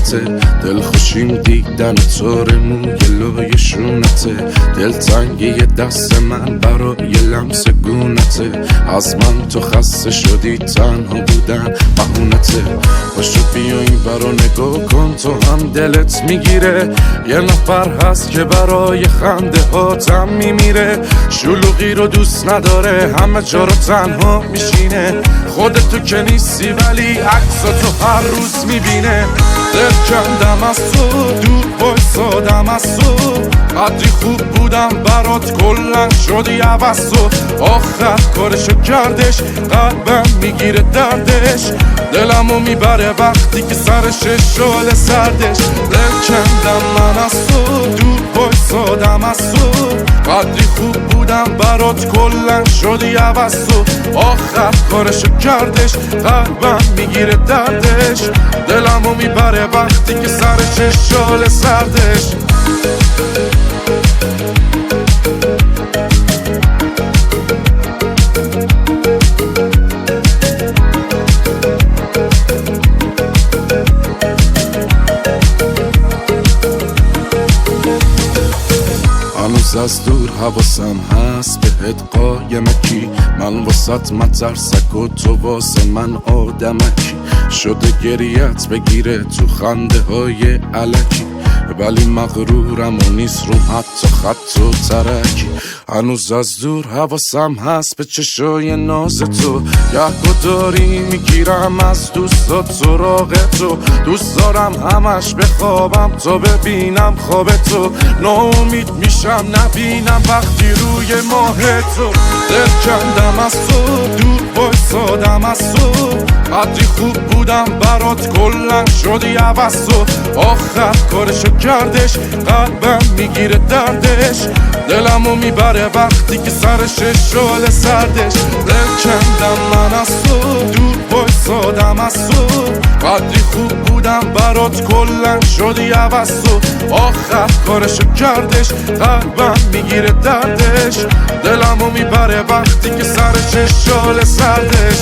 جونته، دل خوشیم دیدن تور موی لای شونته، دل تنگی دست من برای لمس گونته، از من تو خسته شدی تنها بودن بهونته، باشو بیا این برا نگاه کن تو هم دلت میگیره، یه نفر هست که برای خنده هاتم میمیره، شلوغی رو دوست نداره همه جا رو تنها میشینه، خودتو که نیستی ولی عکساتو هر روز میبینه، دل کندم از تو دور بایستادم از تو، قدری خوب بودم برات کلن شدی عوض تو، آخر کارشو کردش قلبم میگیره دردش، دلمو میبره وقتی که سرش شعله سردش، دل کندم من از تو دور بایستادم از تو، قدری خوب بودم برات کلن شدی عوض تو، آخر کارشو کردش قلبم میگیره دردش، دلمو میبره وقتی که سرش شعله سردش. هنوز از دور حواسم هست بهت قایمکی، من واسط مترسک و تو واسه من آدمکی، شده گریت بگیره تو خنده های علکی، ولی مغرورم و نیست روم حتی خط و ترکی، هنوز از دور حواسم هست به چشای ناز تو، یهو داری میگیرم از دوستات سراغ تو، دوست دارم همش بخوابم تا ببینم خواب تو، ناامید میشم نبینم وقتی روی ماه تو، دل کندم از تو دور بایستادم از تو، قدری خوب بودم برات کلن شدی عوض تو، آخر کارشو کردش قلبم میگیره دردش، دلمو میبره وقتی که سرش شعله سردش، دل کندم من از تو دور بایستادم از تو، قدری خوب بودم برات کلن شدی عوض تو، آخر کارشو کردش قلبم میگیره دردش، دلمو میبره وقتی که سرش شعله سردش.